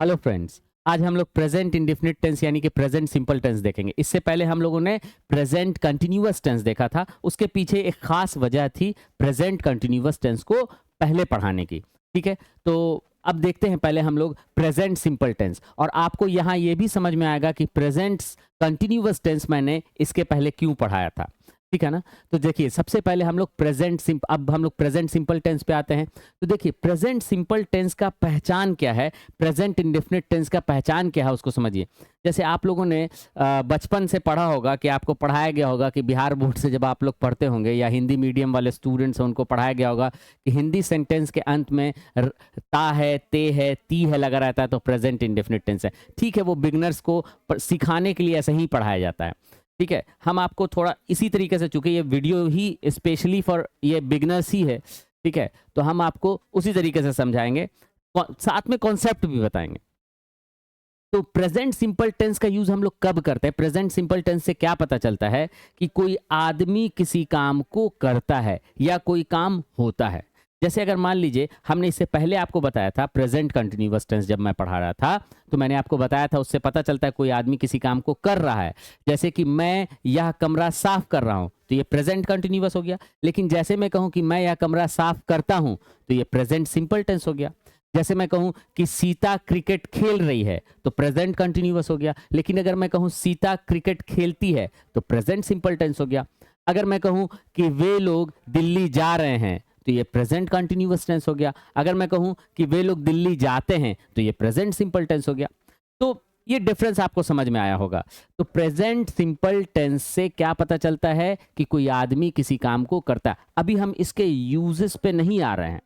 Hello friends. आज हम लोग प्रेजेंट इंडेफिनिट टेंस यानी कि प्रेजेंट सिंपल टेंस देखेंगे। इससे पहले हम लोगों ने प्रेजेंट कंटिन्यूअस टेंस देखा था। उसके पीछे एक खास वजह थी प्रेजेंट कंटिन्यूअस टेंस को पहले पढ़ाने की। ठीक है, तो अब देखते हैं पहले हम लोग प्रेजेंट सिंपल टेंस, और आपको यहाँ ये भी समझ में आएगा कि प्रेजेंट कंटिन्यूअस टेंस मैंने इसके पहले क्यों पढ़ाया था। ठीक है ना। तो देखिए, सबसे पहले हम लोग अब हम लोग प्रेजेंट सिंपल टेंस पे आते हैं। तो देखिए, प्रेजेंट सिंपल टेंस का पहचान क्या है, प्रेजेंट इंडेफिनिट टेंस का पहचान क्या है, उसको समझिए। जैसे आप लोगों ने बचपन से पढ़ा होगा कि आपको पढ़ाया गया होगा कि बिहार बोर्ड से जब आप लोग पढ़ते होंगे या हिंदी मीडियम वाले स्टूडेंट्स हैं उनको पढ़ाया गया होगा कि हिंदी सेंटेंस के अंत में ता है, ते है, ती है लगा रहता है तो प्रेजेंट इंडेफिनिट टेंस है। ठीक है, वो बिगनर्स को सिखाने के लिए ऐसा ही पढ़ाया जाता है। ठीक है, हम आपको थोड़ा इसी तरीके से, चूंकि ये वीडियो ही स्पेशली फॉर ये बिगनर्स ही है, ठीक है, तो हम आपको उसी तरीके से समझाएंगे, साथ में कॉन्सेप्ट भी बताएंगे। तो प्रेजेंट सिंपल टेंस का यूज हम लोग कब करते हैं? प्रेजेंट सिंपल टेंस से क्या पता चलता है कि कोई आदमी किसी काम को करता है या कोई काम होता है। जैसे अगर मान लीजिए, हमने इससे पहले आपको बताया था प्रेजेंट कंटिन्यूअस टेंस जब मैं पढ़ा रहा था, तो मैंने आपको बताया था उससे पता चलता है कोई आदमी किसी काम को कर रहा है। जैसे कि मैं यह कमरा साफ कर रहा हूं, तो ये प्रेजेंट कंटिन्यूअस हो गया। लेकिन जैसे मैं कहूं कि मैं यह कमरा साफ करता हूं, तो ये प्रेजेंट सिंपल टेंस हो गया। जैसे मैं कहूं कि सीता क्रिकेट खेल रही है, तो प्रेजेंट कंटिन्यूअस हो गया। लेकिन अगर मैं कहूं सीता क्रिकेट खेलती है, तो प्रेजेंट सिंपल टेंस हो गया। अगर मैं कहूं कि वे लोग दिल्ली जा रहे हैं, तो ये प्रेजेंट कंटिन्यूअस टेंस हो गया। अगर मैं कहूं कि वे लोग दिल्ली जाते हैं, तो ये प्रेजेंट सिंपल टेंस हो गया। तो ये डिफरेंस आपको समझ में आया होगा। तो प्रेजेंट सिंपल टेंस से क्या पता चलता है कि कोई आदमी किसी काम को करता है। अभी हम इसके यूजेस पे नहीं आ रहे हैं,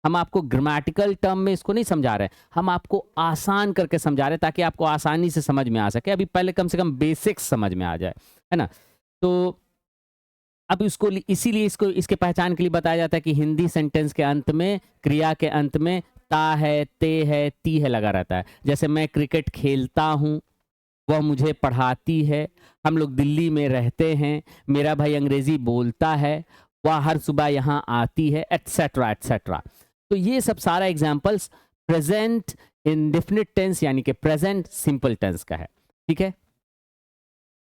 हम आपको ग्रामेटिकल टर्म में इसको नहीं समझा रहे हैं, हम आपको आसान करके समझा रहे हैं ताकि आपको आसानी से समझ में आ सके। अभी पहले कम से कम बेसिक्स समझ में आ जाए, है ना। तो अब इसको इसीलिए इसको इसके पहचान के लिए बताया जाता है कि हिंदी सेंटेंस के अंत में, क्रिया के अंत में ता है, ते है, ती है लगा रहता है। जैसे मैं क्रिकेट खेलता हूँ, वह मुझे पढ़ाती है, हम लोग दिल्ली में रहते हैं, मेरा भाई अंग्रेजी बोलता है, वह हर सुबह यहाँ आती है, एटसेट्रा एटसेट्रा। तो ये सब सारा एग्जाम्पल्स प्रेजेंट इंडेफिनिट टेंस यानी कि प्रेजेंट सिंपल टेंस का है। ठीक है,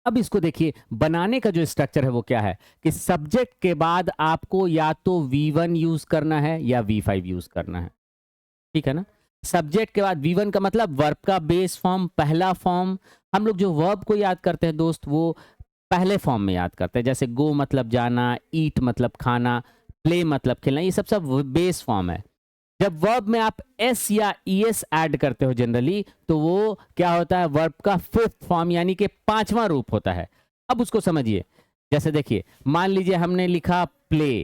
अब इसको देखिए, बनाने का जो स्ट्रक्चर है वो क्या है कि सब्जेक्ट के बाद आपको या तो V1 यूज करना है या V5 यूज करना है। ठीक है ना। सब्जेक्ट के बाद V1 का मतलब वर्ब का बेस फॉर्म, पहला फॉर्म। हम लोग जो वर्ब को याद करते हैं दोस्त, वो पहले फॉर्म में याद करते हैं। जैसे गो मतलब जाना, ईट मतलब खाना, प्ले मतलब खेलना, ये सब सब बेस फॉर्म है। जब वर्ब में आप एस या ईएस ऐड करते हो जनरली, तो वो क्या होता है, वर्ब का फिफ्थ फॉर्म यानी कि पांचवा रूप होता है। अब उसको समझिए। जैसे देखिए, मान लीजिए हमने लिखा प्ले,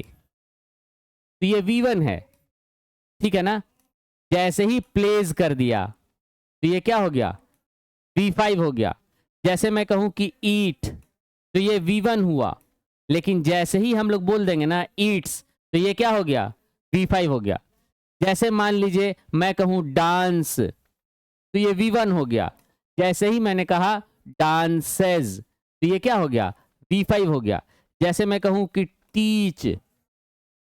तो ये V1 है। ठीक है ना। जैसे ही प्लेज कर दिया, तो ये क्या हो गया, V5 हो गया। जैसे मैं कहूं कि ईट, तो ये V1 हुआ। लेकिन जैसे ही हम लोग बोल देंगे ना ईट्स, तो ये क्या हो गया, V5 हो गया। जैसे मान लीजिए मैं कहूं डांस, तो ये V1 हो गया। जैसे ही मैंने कहा डांसेज, तो ये क्या हो गया, V5 हो गया। जैसे मैं कहूं कि टीच,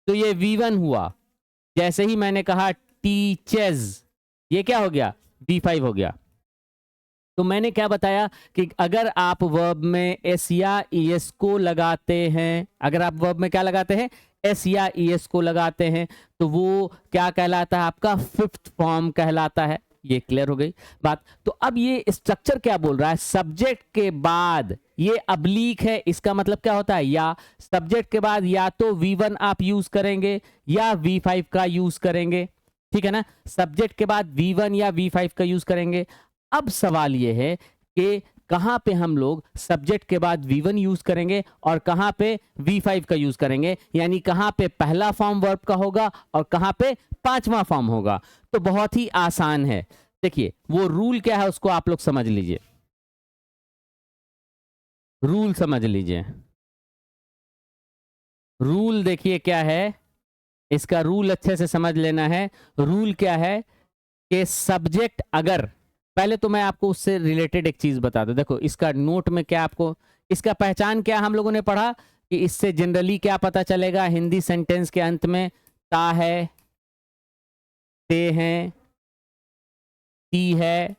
तो ये V1 हुआ। जैसे ही मैंने कहा टीचेज, ये क्या हो गया, V5 हो गया। तो मैंने क्या बताया कि अगर आप वर्ब में एस या ईएस को लगाते हैं, अगर आप वर्ब में क्या लगाते हैं, एस या ईएस को लगाते हैं, तो वो क्या कहलाता है, आपका फिफ्थ फॉर्म कहलाता है। ये क्लियर हो गई बात। तो अब ये स्ट्रक्चर क्या बोल रहा है, सब्जेक्ट के बाद ये अब्लीक है, इसका मतलब क्या होता है, या सब्जेक्ट के बाद या तो V1 आप यूज करेंगे या V5 का यूज करेंगे। ठीक है ना, सब्जेक्ट के बाद V1 या V5 का यूज करेंगे। अब सवाल यह है कि कहां पे हम लोग सब्जेक्ट के बाद V1 यूज करेंगे और कहां पे V5 का यूज करेंगे, यानी कहां पे पहला फॉर्म वर्ब का होगा और कहां पे पांचवा फॉर्म होगा। तो बहुत ही आसान है। देखिए, वो रूल क्या है उसको आप लोग समझ लीजिए। रूल समझ लीजिए। रूल देखिए क्या है, इसका रूल अच्छे से समझ लेना है। रूल क्या है कि सब्जेक्ट अगर, पहले तो मैं आपको उससे रिलेटेड एक चीज बता दूं। देखो, इसका नोट में क्या आपको, इसका पहचान क्या हम लोगों ने पढ़ा कि इससे जनरली क्या पता चलेगा, हिंदी सेंटेंस के अंत में ता है, ते हैं, टी है,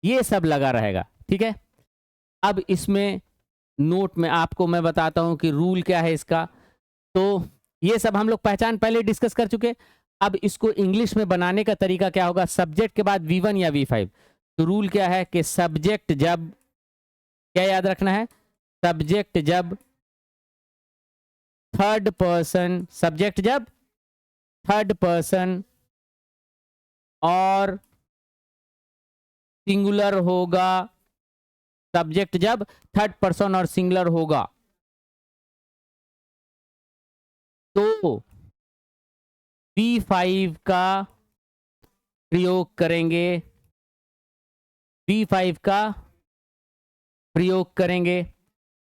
ये सब लगा रहेगा। ठीक है, अब इसमें नोट में आपको मैं बताता हूं कि रूल क्या है इसका। तो ये सब हम लोग पहचान पहले डिस्कस कर चुके। अब इसको इंग्लिश में बनाने का तरीका क्या होगा, सब्जेक्ट के बाद V1 या V5। तो रूल क्या है कि सब्जेक्ट जब, क्या याद रखना है, सब्जेक्ट जब थर्ड पर्सन, सब्जेक्ट जब थर्ड पर्सन और सिंगुलर होगा, सब्जेक्ट जब थर्ड पर्सन और सिंगुलर होगा तो V5 का प्रयोग करेंगे, V5 का प्रयोग करेंगे।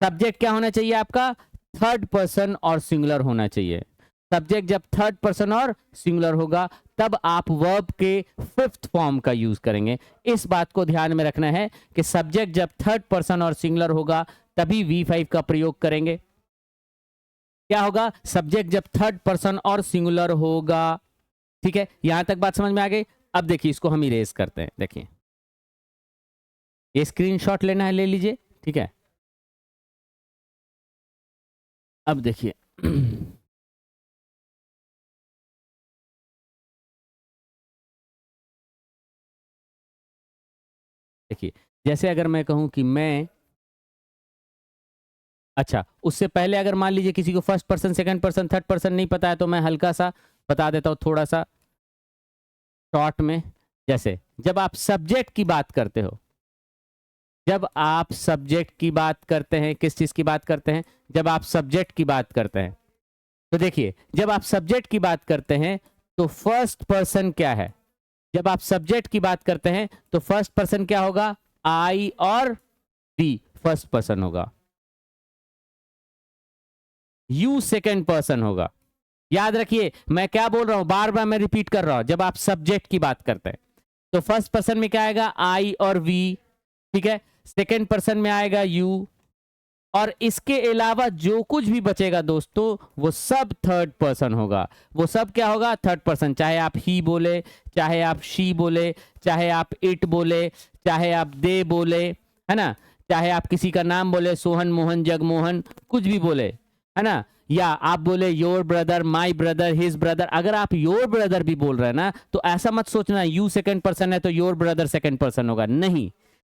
सब्जेक्ट क्या होना चाहिए आपका, थर्ड पर्सन और सिंगुलर होना चाहिए। सब्जेक्ट जब थर्ड पर्सन और सिंगुलर होगा तब आप वर्ब के फिफ्थ फॉर्म का यूज करेंगे। इस बात को ध्यान में रखना है कि सब्जेक्ट जब थर्ड पर्सन और सिंगुलर होगा तभी V5 का प्रयोग करेंगे। क्या होगा, सब्जेक्ट जब थर्ड पर्सन और सिंगुलर होगा। ठीक है, यहां तक बात समझ में आ गई। अब देखिए इसको हम इरेज करते हैं। देखिए ये स्क्रीनशॉट लेना है, ले लीजिए। ठीक है, अब देखिए देखिए जैसे अगर मैं कहूं कि मैं, अच्छा उससे पहले अगर मान लीजिए किसी को first person, second person, third person नहीं पता है तो मैं हल्का सा बता देता हूं, थोड़ा सा शॉर्ट में। जैसे जब आप सब्जेक्ट की बात करते हो, जब आप सब्जेक्ट की बात करते हैं, किस चीज की बात करते हैं, जब आप सब्जेक्ट की बात करते हैं तो देखिए जब आप सब्जेक्ट की बात करते हैं तो फर्स्ट पर्सन क्या है, जब आप सब्जेक्ट की बात करते हैं तो फर्स्ट पर्सन क्या होगा, आई और वी फर्स्ट पर्सन होगा, यू सेकंड पर्सन होगा। याद रखिए मैं क्या बोल रहा हूं, बार बार मैं रिपीट कर रहा हूं। जब आप सब्जेक्ट की बात करते हैं तो फर्स्ट पर्सन में क्या आएगा, आई और वी। ठीक है, सेकंड पर्सन में आएगा यू, और इसके अलावा जो कुछ भी बचेगा दोस्तों वो सब थर्ड पर्सन होगा। वो सब क्या होगा, थर्ड पर्सन। चाहे आप ही बोले, चाहे आप शी बोले, चाहे आप इट बोले, चाहे आप दे बोले, है ना, चाहे आप किसी का नाम बोले, सोहन, मोहन, जगमोहन, कुछ भी बोले, है ना, या आप बोले your brother, my brother, his brother. अगर आप योर ब्रदर भी बोल रहे हैं ना तो ऐसा मत सोचना यू सेकंड पर्सन है तो योर ब्रदर सेकंड पर्सन होगा, नहीं,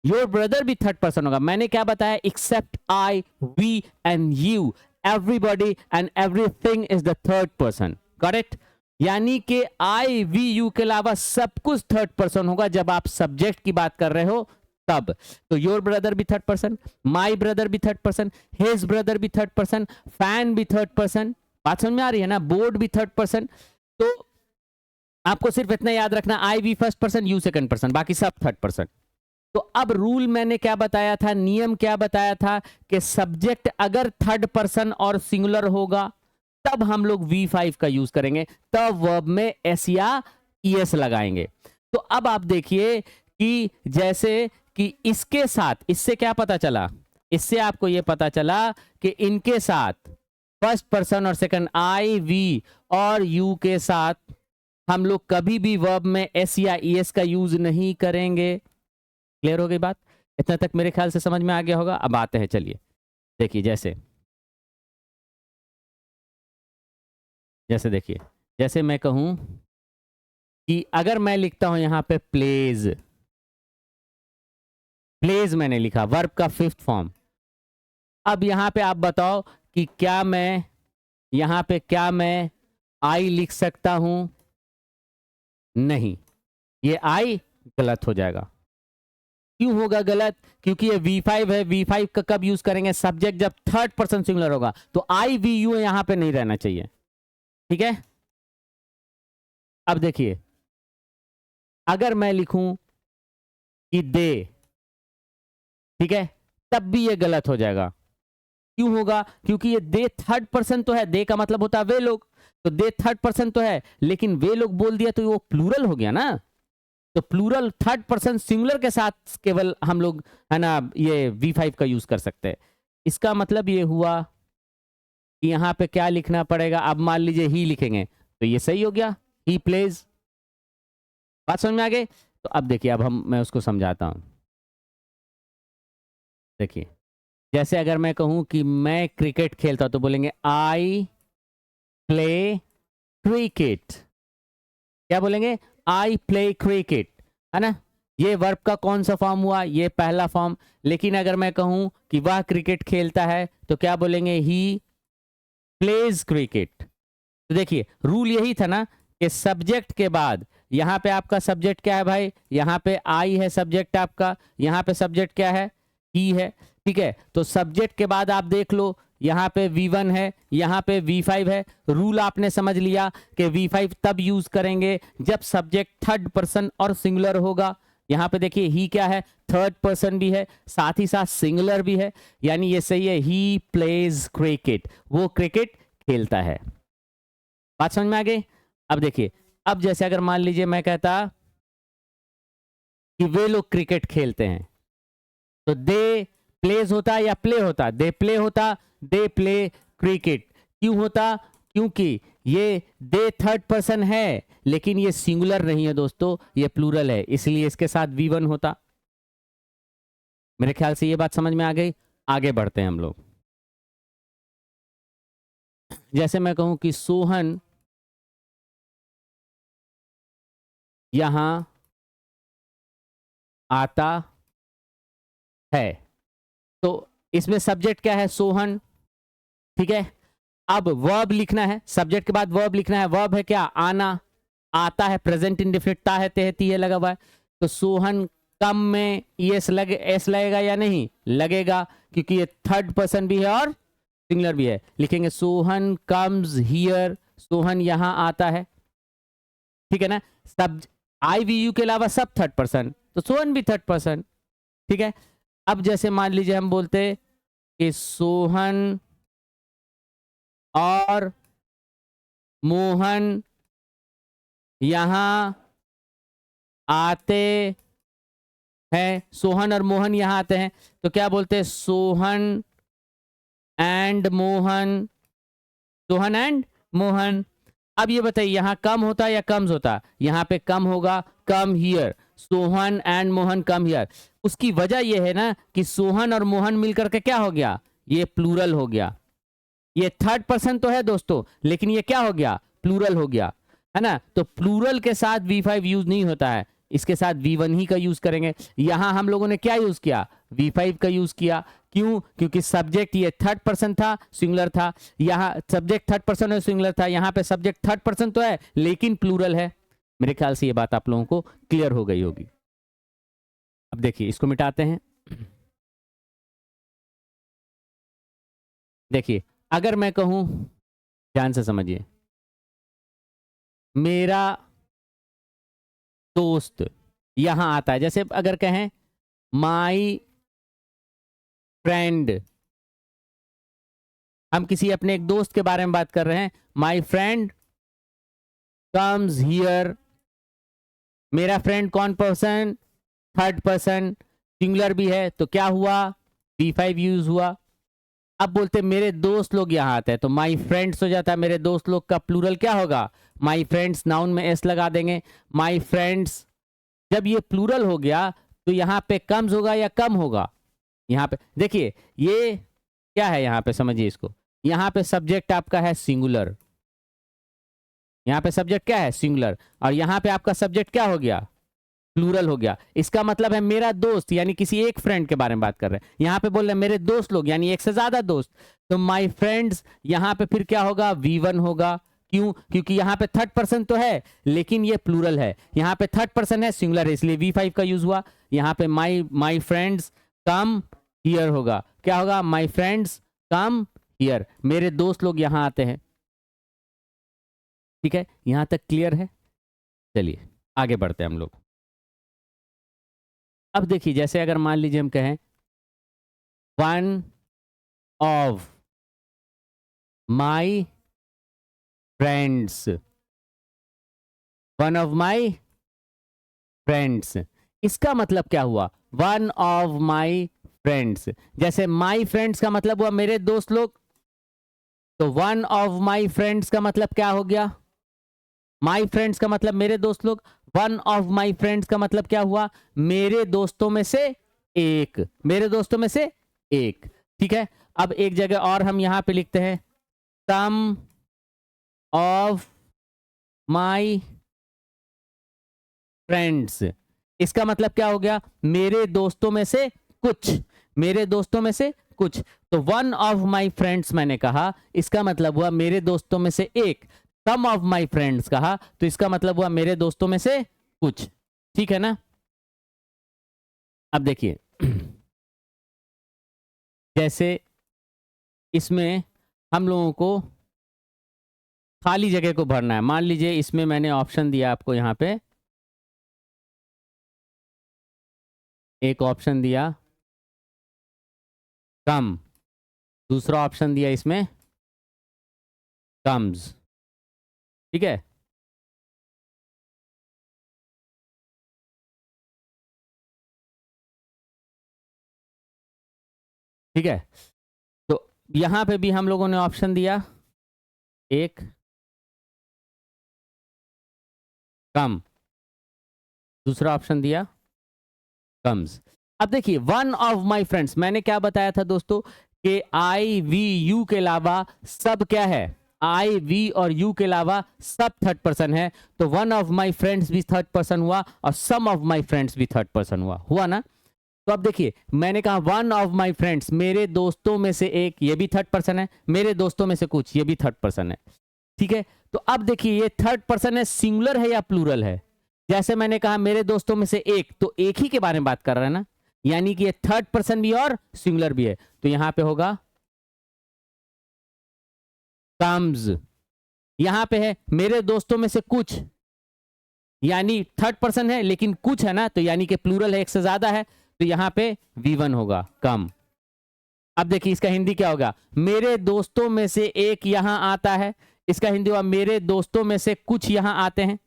योर ब्रदर भी थर्ड पर्सन होगा। मैंने क्या बताया, except I, we and you, everybody and everything is the third person. Correct, यानी कि आई, वी, यू के अलावा सब कुछ थर्ड पर्सन होगा जब आप सब्जेक्ट की बात कर रहे हो तब। तो योर ब्रदर भी थर्ड पर्सन, माई ब्रदर भी थर्ड पर्सन, हिज ब्रदर भी थर्ड पर्सन, फैन भी थर्ड पर्सन। बात समझ में आ रही है ना, बोर्ड भी थर्ड पर्सन। तो आपको सिर्फ इतना याद रखना, I we first person, you second person, बाकी सब थर्ड पर्सन। तो अब रूल मैंने क्या बताया था, नियम क्या बताया था कि सब्जेक्ट अगर थर्ड पर्सन और सिंगुलर होगा तब हम लोग V5 का यूज करेंगे, तब वर्ब में एस या ईएस लगाएंगे। तो अब आप देखिए कि जैसे कि इसके साथ, इससे क्या पता चला, इससे आपको यह पता चला कि इनके साथ फर्स्ट पर्सन और सेकंड आई, वी और यू के साथ हम लोग कभी भी वर्ब में एस या ईएस का यूज नहीं करेंगे। क्लियर हो गई बात, इतना तक मेरे ख्याल से समझ में आ गया होगा। अब आते हैं, चलिए देखिए जैसे जैसे देखिए, जैसे मैं कहूं कि अगर मैं लिखता हूं यहां पे प्लेज, प्लेज मैंने लिखा वर्ब का फिफ्थ फॉर्म। अब यहां पे आप बताओ कि क्या मैं यहां पे क्या मैं आई लिख सकता हूं, नहीं, ये आई गलत हो जाएगा। क्यों होगा गलत, क्योंकि ये V5 है। V5 का कब यूज करेंगे, सब्जेक्ट जब थर्ड पर्सन सिंगुलर होगा। तो आई वी यू यहां पे नहीं रहना चाहिए। ठीक है, अब देखिए अगर मैं लिखूं कि दे, ठीक है, तब भी ये गलत हो जाएगा। क्यों होगा, क्योंकि ये दे थर्ड पर्सन तो है, दे का मतलब होता है वे लोग, तो दे थर्ड पर्सन तो है, लेकिन वे लोग बोल दिया तो वो प्लूरल हो गया ना। तो प्लूरल थर्ड पर्सन सिंगुलर के साथ केवल हम लोग, है ना, ये V5 का यूज कर सकते हैं। इसका मतलब ये हुआ कि यहां पे क्या लिखना पड़ेगा, अब मान लीजिए ही लिखेंगे तो ये सही हो गया, ही प्लेज। बात समझ में आ गई। तो अब देखिए, अब मैं उसको समझाता हूँ। देखिए, जैसे अगर मैं कहूँ कि मैं क्रिकेट खेलता हूँ, तो बोलेंगे आई प्ले क्रिकेट। क्या बोलेंगे? आई प्ले क्रिकेट, है ना? ये वर्ब का कौन सा फॉर्म हुआ? ये पहला फॉर्म। लेकिन अगर मैं कहूं कि वह क्रिकेट खेलता है, तो क्या बोलेंगे? He plays cricket. तो देखिए, रूल यही था ना कि सब्जेक्ट के बाद यहां पे आपका सब्जेक्ट क्या है भाई? यहां पे आई है सब्जेक्ट आपका, यहां पे सब्जेक्ट क्या है? ही है। ठीक है, तो सब्जेक्ट के बाद आप देख लो, यहाँ पे V1 है, यहाँ पे V5 है। रूल आपने समझ लिया कि V5 तब यूज करेंगे जब सब्जेक्ट थर्ड पर्सन और सिंगुलर होगा। यहाँ पे देखिए, ही क्या है? थर्ड पर्सन भी है, साथ ही साथ सिंगुलर भी है, यानी ये सही है। ही प्लेज क्रिकेट, वो क्रिकेट खेलता है। बात समझ में आ गई? अब देखिए, अब जैसे अगर मान लीजिए मैं कहता कि वे लोग क्रिकेट खेलते हैं, तो दे प्लेज होता या प्ले होता? दे प्ले होता, दे प्ले क्रिकेट। क्यों होता? क्योंकि ये दे थर्ड पर्सन है, लेकिन ये सिंगुलर नहीं है दोस्तों, ये प्लूरल है, इसलिए इसके साथ V1 होता। मेरे ख्याल से ये बात समझ में आ गई। आगे बढ़ते हैं हम लोग। जैसे मैं कहूं कि सोहन यहां आता है, तो इसमें सब्जेक्ट क्या है? सोहन। ठीक है, अब वर्ब लिखना है, सब्जेक्ट के बाद वर्ब लिखना है। वर्ब है क्या? आना। आता है प्रेजेंट इंडेफिनिट, ता है, ते है लगा हुआ है। तो सोहन कम में एस लगेगा या नहीं? लगेगा, क्योंकि ये थर्ड पर्सन भी है और सिंगुलर भी है। लिखेंगे सोहन कम्स हियर, सोहन यहां आता है। ठीक है ना? सब IVU के अलावा सब थर्ड पर्सन, तो सोहन भी थर्ड पर्सन। ठीक है, अब जैसे मान लीजिए हम बोलते कि सोहन और मोहन यहां आते हैं, सोहन और मोहन यहां आते हैं, तो क्या बोलते हैं? Sohan and Mohan, Sohan and Mohan. अब ये बताइए, यहां कम होता या कम्स होता? यहां पे कम होगा, come here, Sohan and Mohan come here. उसकी वजह यह है ना कि सोहन और मोहन मिलकर के क्या हो गया? ये प्लूरल हो गया। ये थर्ड पर्सन तो है दोस्तों, लेकिन ये क्या हो गया? प्लूरल हो गया, है ना? तो प्लूरल के साथ V5 यूज नहीं होता है, इसके साथ V1 ही का यूज करेंगे। यहां हम लोगों ने क्या यूज किया? V5 का यूज किया। क्यों? क्योंकि सब्जेक्ट ये थर्ड पर्सन था, सिंगुलर था। यहाँ सब्जेक्ट थर्ड पर्सन और सिंगुलर था, यहाँ पे सब्जेक्ट थर्ड पर्सन तो है लेकिन प्लूरल है। मेरे ख्याल से ये बात आप लोगों को क्लियर हो गई होगी। अब देखिए, इसको मिटाते हैं। देखिए, अगर मैं कहूं, ध्यान से समझिए, मेरा दोस्त यहां आता है, जैसे अगर कहें माई फ्रेंड, हम किसी अपने एक दोस्त के बारे में बात कर रहे हैं, माई फ्रेंड कम्स हियर। मेरा फ्रेंड कौन पर्सन? थर्ड पर्सन, सिंगुलर भी है, तो क्या हुआ? V5 यूज हुआ। अब बोलते मेरे दोस्त लोग यहाँ आते हैं, तो माई फ्रेंड्स हो जाता है। मेरे दोस्त लोग का प्लूरल क्या होगा? माई फ्रेंड्स, नाउन में एस लगा देंगे, माई फ्रेंड्स। जब ये प्लूरल हो गया, तो यहाँ पे कम्स होगा या कम होगा? यहाँ पे देखिए, ये क्या है? यहाँ पे समझिए इसको, यहाँ पे सब्जेक्ट आपका है सिंगुलर, यहाँ पे सब्जेक्ट क्या है? सिंगुलर, और यहाँ पे आपका सब्जेक्ट क्या हो गया? प्लूरल हो गया। इसका मतलब है मेरा दोस्त, यानी किसी एक फ्रेंड के बारे में बात कर रहे हैं। यहाँ पे बोल रहे हैं मेरे दोस्त लोग, यानी एक से ज्यादा दोस्त। तो माई फ्रेंड्स, यहाँ पे फिर क्या होगा? V1 होगा। क्यों? क्योंकि यहाँ पे थर्ड पर्सन तो है लेकिन ये प्लूरल है, यहाँ पे थर्ड पर्सन है, सिंगुलर है, इसलिए V5 का यूज हुआ। यहाँ पे माई फ्रेंड्स कम हियर होगा। क्या होगा? माई फ्रेंड्स कम हियर, मेरे दोस्त लोग यहाँ आते हैं। ठीक है, यहां तक क्लियर है? चलिए आगे बढ़ते हैं हम लोग। अब देखिए, जैसे अगर मान लीजिए हम कहें one of my friends, one of my friends, इसका मतलब क्या हुआ? One of my friends. जैसे माई फ्रेंड्स का मतलब हुआ मेरे दोस्त लोग, तो वन ऑफ माई फ्रेंड्स का मतलब क्या हो गया? माई फ्रेंड्स का मतलब मेरे दोस्त लोग, वन ऑफ माई फ्रेंड्स का मतलब क्या हुआ, मेरे दोस्तों में से एक, मेरे दोस्तों में से एक। ठीक है, अब एक जगह और हम यहां पे लिखते हैं सम ऑफ माई फ्रेंड्स। इसका मतलब क्या हो गया, मेरे दोस्तों में से कुछ, मेरे दोस्तों में से कुछ। तो वन ऑफ माई फ्रेंड्स मैंने कहा, इसका मतलब हुआ मेरे दोस्तों में से एक। सम ऑफ माई फ्रेंड्स कहा तो इसका मतलब हुआ मेरे दोस्तों में से कुछ। ठीक है ना। अब देखिए जैसे इसमें हम लोगों को खाली जगह को भरना है। मान लीजिए इसमें मैंने ऑप्शन दिया आपको, यहां पे एक ऑप्शन दिया कम, दूसरा ऑप्शन दिया इसमें कम्स। ठीक है, ठीक है। तो यहां पे भी हम लोगों ने ऑप्शन दिया एक कम, दूसरा ऑप्शन दिया कम्स। अब देखिए वन ऑफ माई फ्रेंड्स, मैंने क्या बताया था दोस्तों कि आई वी यू के अलावा सब क्या है, आई वी और यू के अलावा सब थर्ड पर्सन है। तो वन ऑफ माई फ्रेंड्स भी थर्ड पर्सन हुआ और सम ऑफ माई फ्रेंड्स भी थर्ड पर्सन हुआ ना। तो अब देखिए मैंने कहा वन ऑफ माई फ्रेंड्स, मेरे दोस्तों में से एक, ये भी थर्ड पर्सन है, मेरे दोस्तों में से कुछ, ये भी थर्ड पर्सन है। ठीक है, तो अब देखिए ये थर्ड पर्सन है, सिंगुलर है या प्लूरल है। जैसे मैंने कहा मेरे दोस्तों में से एक, तो एक ही के बारे में बात कर रहा है ना, यानी कि ये थर्ड पर्सन भी और सिंगुलर भी है। तो यहां पे होगा कम्स। यहां पे है मेरे दोस्तों में से कुछ, यानी थर्ड पर्सन है लेकिन कुछ है ना, तो यानी कि प्लूरल है, एक से ज्यादा है, तो यहां पे V1 होगा कम। अब देखिए इसका हिंदी क्या होगा, मेरे दोस्तों में से एक यहां आता है, इसका हिंदी हुआ मेरे दोस्तों में से कुछ यहां आते हैं।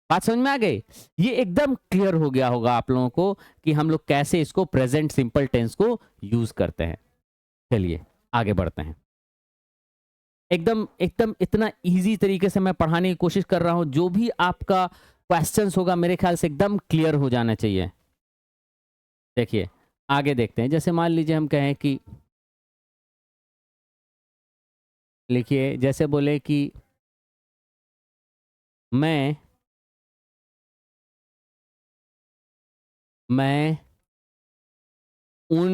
बात समझ में आ गई। ये एकदम क्लियर हो गया होगा आप लोगों को कि हम लोग कैसे इसको प्रेजेंट सिंपल टेंस को यूज करते हैं। चलिए आगे बढ़ते हैं। एकदम एकदम इतना इजी तरीके से मैं पढ़ाने की कोशिश कर रहा हूं, जो भी आपका क्वेश्चंस होगा मेरे ख्याल से एकदम क्लियर हो जाना चाहिए। देखिए आगे देखते हैं। जैसे मान लीजिए हम कहें कि, लिखिए जैसे बोले कि मैं उन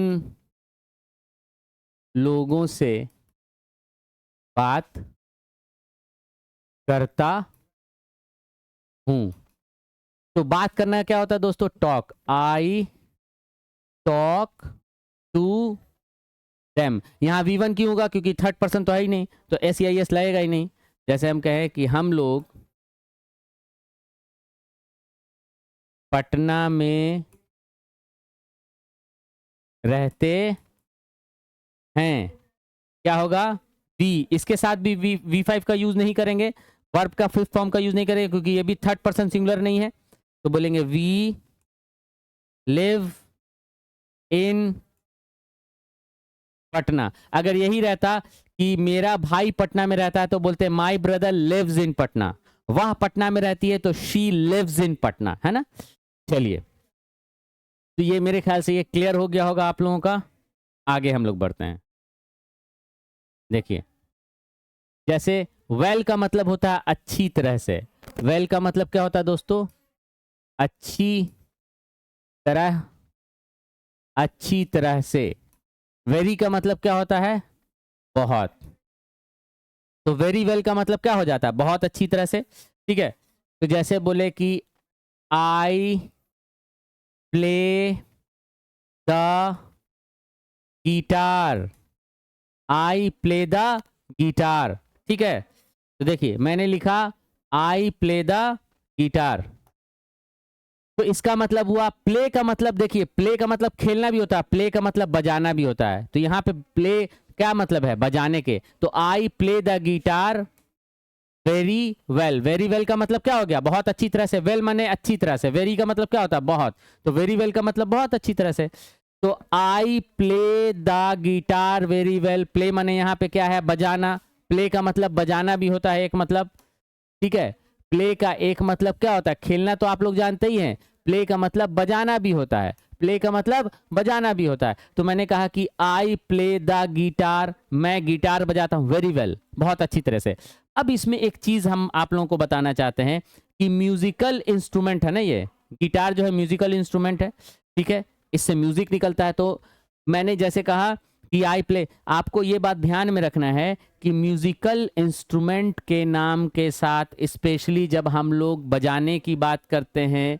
लोगों से बात करता हूं। तो बात करना क्या होता है दोस्तों, talk. I talk to them. यहां V1 क्यों होगा, क्योंकि थर्ड पर्सन तो है ही नहीं, तो SEIS लगेगा ही नहीं। जैसे हम कहें कि हम लोग पटना में रहते हैं, क्या होगा V। इसके साथ भी V5 का यूज नहीं करेंगे, वर्ब का फिफ्थ फॉर्म का यूज नहीं करेंगे, क्योंकि ये भी थर्ड पर्सन सिंगुलर नहीं है। तो बोलेंगे वी लिव इन पटना। अगर यही रहता कि मेरा भाई पटना में रहता है तो बोलते my brother lives in Patna. वह पटना में रहती है तो शी लिव्स इन पटना, है ना। चलिए, तो ये मेरे ख्याल से ये क्लियर हो गया होगा आप लोगों का। आगे हम लोग बढ़ते हैं। देखिए जैसे वेल का मतलब होता है अच्छी तरह से। वेल का मतलब क्या होता है दोस्तों, अच्छी तरह, अच्छी तरह से। वेरी का मतलब क्या होता है, बहुत। तो वेरी वेल का मतलब क्या हो जाता है, बहुत अच्छी तरह से। ठीक है, तो जैसे बोले कि I play the guitar, I play the guitar. ठीक है, तो देखिए मैंने लिखा आई प्ले द गिटार, तो इसका मतलब हुआ प्ले का मतलब, देखिए प्ले का मतलब खेलना भी होता है, प्ले का मतलब बजाना भी होता है। तो यहाँ पे प्ले क्या मतलब है, बजाने के। तो I play the guitar very well. Very well का मतलब क्या हो गया, बहुत अच्छी तरह से। वेल माने अच्छी तरह से, वेरी का मतलब क्या होता है, बहुत। तो वेरी वेल का मतलब बहुत अच्छी तरह से। तो I play the guitar very well. Play माने यहाँ पे क्या है, बजाना। प्ले का मतलब बजाना भी होता है एक मतलब। ठीक है, प्ले का एक मतलब क्या होता है, खेलना तो आप लोग जानते ही हैं, प्ले का मतलब बजाना भी होता है, प्ले का मतलब बजाना भी होता है। तो मैंने कहा कि आई प्ले द गिटार, मैं गिटार बजाता हूँ वेरी वेल, बहुत अच्छी तरह से। अब इसमें एक चीज हम आप लोगों को बताना चाहते हैं कि म्यूजिकल इंस्ट्रूमेंट है ना, ये गिटार जो है म्यूजिकल इंस्ट्रूमेंट है, ठीक है, इससे म्यूजिक निकलता है। तो मैंने जैसे कहा कि आई प्ले, आपको ये बात ध्यान में रखना है कि म्यूजिकल इंस्ट्रूमेंट के नाम के साथ स्पेशली जब हम लोग बजाने की बात करते हैं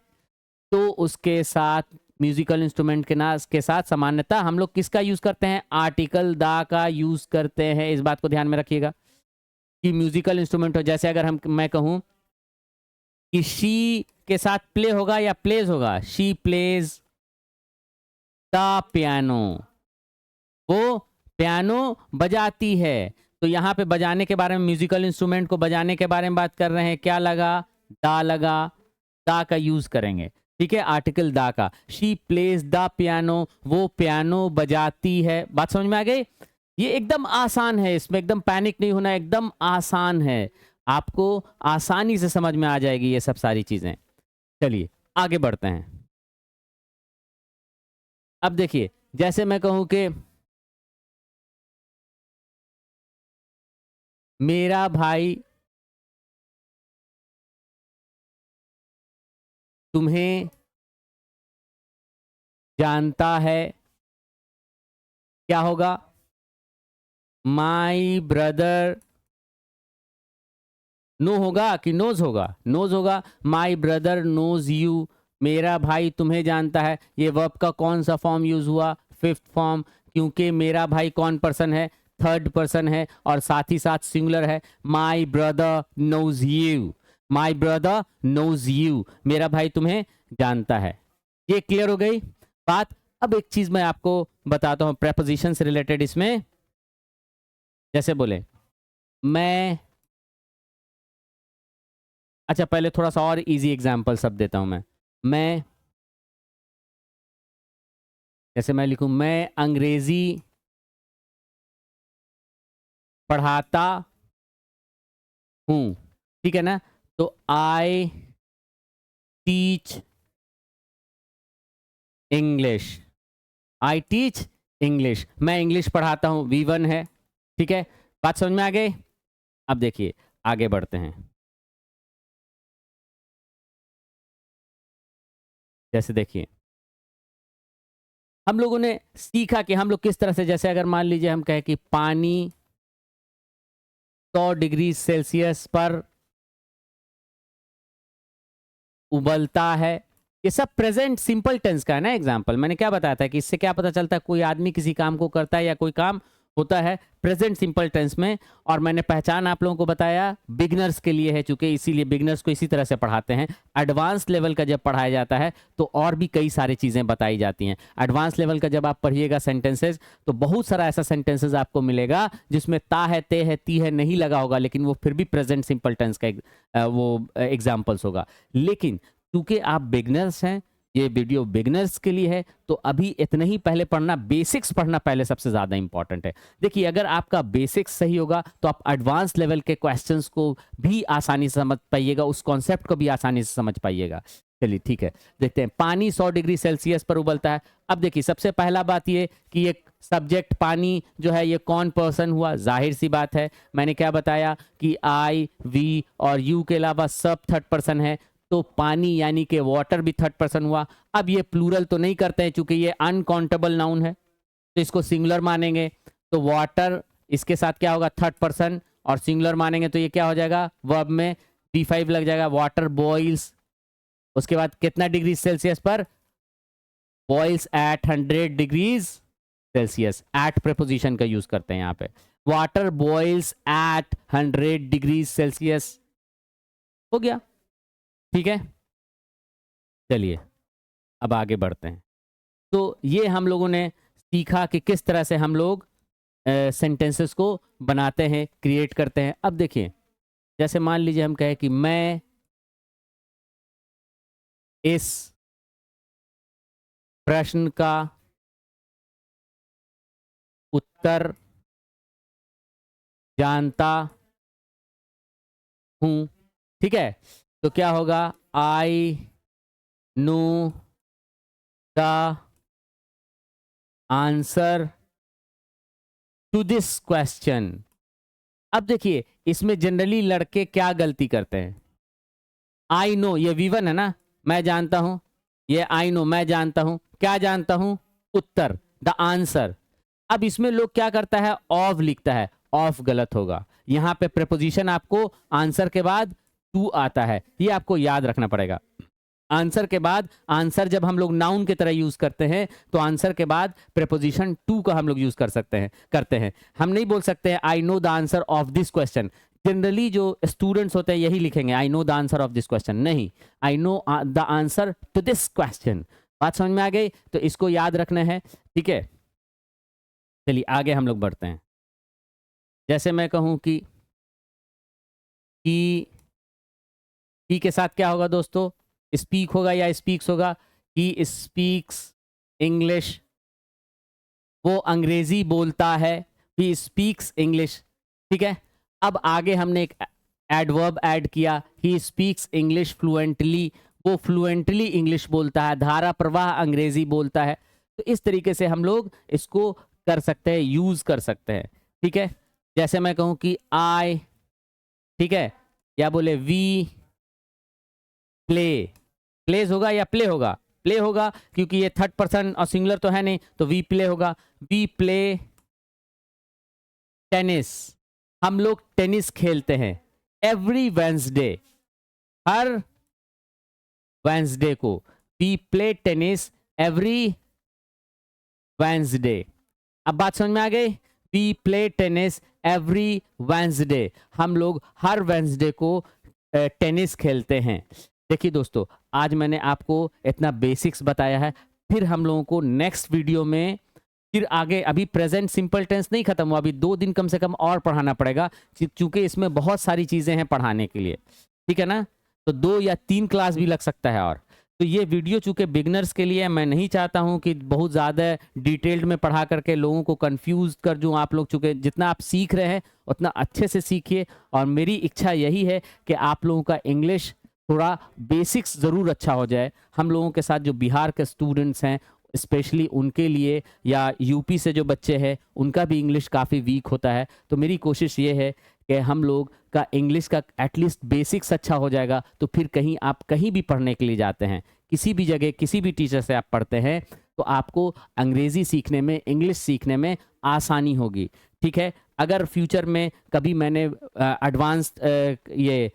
तो उसके साथ म्यूजिकल इंस्ट्रूमेंट के नाम के साथ सामान्यतः हम लोग किसका यूज करते हैं, आर्टिकल दा का यूज करते हैं। इस बात को ध्यान में रखिएगा कि म्यूजिकल इंस्ट्रूमेंट हो, जैसे अगर हम मैं कहूं कि शी के साथ प्ले होगा या प्लेज होगा, शी प्लेज द पियानो, वो पियानो बजाती है। तो यहाँ पे बजाने के बारे में, म्यूजिकल इंस्ट्रूमेंट को बजाने के बारे में बात कर रहे हैं, क्या लगा, दा लगा, दा का यूज करेंगे, ठीक है, आर्टिकल दा का। शी प्लेज द पियानो, वो पियानो बजाती है। बात समझ में आ गई? ये एकदम आसान है, इसमें एकदम पैनिक नहीं होना, एकदम आसान है, आपको आसानी से समझ में आ जाएगी ये सब सारी चीजें। चलिए आगे बढ़ते हैं। अब देखिए, जैसे मैं कहूं कि मेरा भाई तुम्हें जानता है, क्या होगा, माई ब्रदर, नो होगा कि नोज होगा, नोज होगा, माई ब्रदर नोज यू, मेरा भाई तुम्हें जानता है। ये वर्ब का कौन सा फॉर्म यूज हुआ, फिफ्थ फॉर्म, क्योंकि मेरा भाई कौन पर्सन है, थर्ड पर्सन है, और साथ ही साथ सिंगुलर है, my brother knows you, my brother knows you, मेरा भाई तुम्हें जानता है। ये क्लियर हो गई बात। अब एक चीज मैं आपको बताता हूं प्रेपोजिशन से रिलेटेड, इसमें जैसे बोले मैं, अच्छा पहले थोड़ा सा और इजी एग्जांपल सब देता हूं मैं जैसे मैं लिखूं मैं अंग्रेजी पढ़ाता हूं, ठीक है ना, तो I teach English, I teach English, मैं इंग्लिश पढ़ाता हूं, V1 है, ठीक है, बात समझ में आ गई। अब देखिए आगे बढ़ते हैं। जैसे देखिए हम लोगों ने सीखा कि हम लोग किस तरह से, जैसे अगर मान लीजिए हम कहें कि पानी 100 डिग्री सेल्सियस पर उबलता है, ये सब प्रेजेंट सिंपल टेंस का है ना एग्जाम्पल। मैंने क्या बताया था कि इससे क्या पता चलता है कोई आदमी किसी काम को करता है या कोई काम होता है प्रेजेंट सिंपल टेंस में। और मैंने पहचान आप लोगों को बताया बिगनर्स के लिए है, चूंकि इसीलिए बिगनर्स को इसी तरह से पढ़ाते हैं। एडवांस लेवल का जब पढ़ाया जाता है तो और भी कई सारी चीजें बताई जाती हैं। एडवांस लेवल का जब आप पढ़िएगा सेंटेंसेस, तो बहुत सारा ऐसा सेंटेंसेस आपको मिलेगा जिसमें ता है, ते है, ती है नहीं लगा होगा, लेकिन वो फिर भी प्रेजेंट सिंपल टेंस का वो एग्जाम्पल्स होगा। लेकिन क्योंकि आप बिगनर्स हैं, ये वीडियो बिगनर्स के लिए है, तो अभी इतना ही पहले पढ़ना, बेसिक्स पढ़ना पहले सबसे ज्यादा इंपॉर्टेंट है। देखिए अगर आपका बेसिक्स सही होगा तो आप एडवांस लेवल के क्वेश्चंस को भी आसानी से समझ पाइएगा, उस कॉन्सेप्ट को भी आसानी से समझ पाइएगा। चलिए ठीक है, देखते हैं। पानी 100 डिग्री सेल्सियस पर उबलता है। अब देखिए सबसे पहला बात ये कि ये सब्जेक्ट पानी जो है ये कौन पर्सन हुआ, जाहिर सी बात है मैंने क्या बताया कि आई, वी और यू के अलावा सब थर्ड पर्सन है, तो पानी यानी कि वाटर भी थर्ड पर्सन हुआ। अब ये प्लूरल तो नहीं करते हैं क्योंकि ये अनकाउंटेबल नाउन है, तो इसको सिंगुलर मानेंगे, तो वाटर इसके साथ क्या होगा, थर्ड पर्सन, और सिंगुलर मानेंगे तो ये क्या हो जाएगा, वर्ब में V5 लग जाएगा, वाटर बॉइल्स। उसके बाद कितना डिग्री सेल्सियस पर, boils at 100 degrees Celsius, at preposition का यूज करते हैं यहाँ पे, water boils at 100 degree Celsius. हो गया, ठीक है। चलिए अब आगे बढ़ते हैं। तो ये हम लोगों ने सीखा कि किस तरह से हम लोग सेंटेंसेस को बनाते हैं, क्रिएट करते हैं। अब देखिए जैसे मान लीजिए हम कहें कि मैं इस प्रश्न का उत्तर जानता हूं, ठीक है, तो क्या होगा, I know the answer to this question. अब देखिए इसमें जनरली लड़के क्या गलती करते हैं, आई नो, ये V1 है ना, मैं जानता हूं, ये आई नो मैं जानता हूं, क्या जानता हूं, उत्तर, द आंसर। अब इसमें लोग क्या करता है, ऑफ लिखता है, ऑफ गलत होगा, यहां पे प्रेपोजिशन आपको आंसर के बाद टू आता है, ये आपको याद रखना पड़ेगा। आंसर के बाद, आंसर जब हम लोग नाउन की तरह यूज करते हैं तो आंसर के बाद प्रेपोजिशन टू का हम लोग यूज कर सकते हैं, करते हैं। हम नहीं बोल सकते हैं I know the answer of this question. Generally जो स्टूडेंट्स होते हैं यही लिखेंगे, I know the answer of this question, नहीं, I know the answer to this question. बात समझ में आ गई, तो इसको याद रखना है, ठीक है। चलिए आगे हम लोग बढ़ते हैं। जैसे मैं कहूं कि की के साथ क्या होगा दोस्तों, स्पीक होगा या स्पीक्स होगा, ही स्पीक्स इंग्लिश, वो अंग्रेजी बोलता है, ही स्पीक्स इंग्लिश, ठीक है। अब आगे हमने एक एडवर्ब ऐड किया, ही स्पीक्स इंग्लिश फ्लुएंटली, वो फ्लुएंटली इंग्लिश बोलता है, धारा प्रवाह अंग्रेजी बोलता है। तो इस तरीके से हम लोग इसको कर सकते हैं, यूज कर सकते हैं, ठीक है। जैसे मैं कहूं कि आई, ठीक है, या बोले वी प्ले, प्लेज होगा या प्ले होगा, प्ले होगा क्योंकि ये थर्ड पर्सन और सिंगुलर तो है नहीं, तो वी प्ले होगा, वी प्ले टेनिस, हम लोग टेनिस खेलते हैं, एवरी वेंसडे, हर वेंसडे को, we play tennis every Wednesday. अब बात समझ में आ गई, we play tennis every Wednesday, हम लोग हर वेंसडे को टेनिस खेलते हैं। देखिए दोस्तों, आज मैंने आपको इतना बेसिक्स बताया है, फिर हम लोगों को नेक्स्ट वीडियो में फिर आगे, अभी प्रेजेंट सिंपल टेंस नहीं खत्म हुआ, अभी 2 दिन कम से कम और पढ़ाना पड़ेगा, क्योंकि इसमें बहुत सारी चीजें हैं पढ़ाने के लिए, ठीक है ना। तो 2 या 3 क्लास भी लग सकता है। और तो ये वीडियो चूंकि बिगनर्स के लिए, मैं नहीं चाहता हूं कि बहुत ज़्यादा डिटेल्ड में पढ़ा करके लोगों को कंफ्यूज कर दूं। आप लोग चूंकि जितना आप सीख रहे हैं उतना अच्छे से सीखिए, और मेरी इच्छा यही है कि आप लोगों का इंग्लिश थोड़ा बेसिक्स ज़रूर अच्छा हो जाए। हम लोगों के साथ जो बिहार के स्टूडेंट्स हैं स्पेशली उनके लिए, या यूपी से जो बच्चे हैं उनका भी इंग्लिश काफ़ी वीक होता है। तो मेरी कोशिश ये है कि हम लोग का इंग्लिश का एटलीस्ट बेसिक्स अच्छा हो जाएगा, तो फिर कहीं आप कहीं भी पढ़ने के लिए जाते हैं, किसी भी जगह किसी भी टीचर से आप पढ़ते हैं, तो आपको अंग्रेज़ी सीखने में, इंग्लिश सीखने में आसानी होगी, ठीक है। अगर फ्यूचर में कभी मैंने एडवांस ये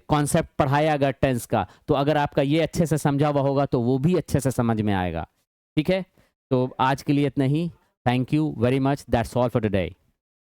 कॉन्सेप्ट पढ़ाया अगर टेंस का, तो अगर आपका ये अच्छे से समझा हुआ होगा तो वो भी अच्छे से समझ में आएगा, ठीक है। तो आज के लिए इतना ही, thank you very much, that's all for today.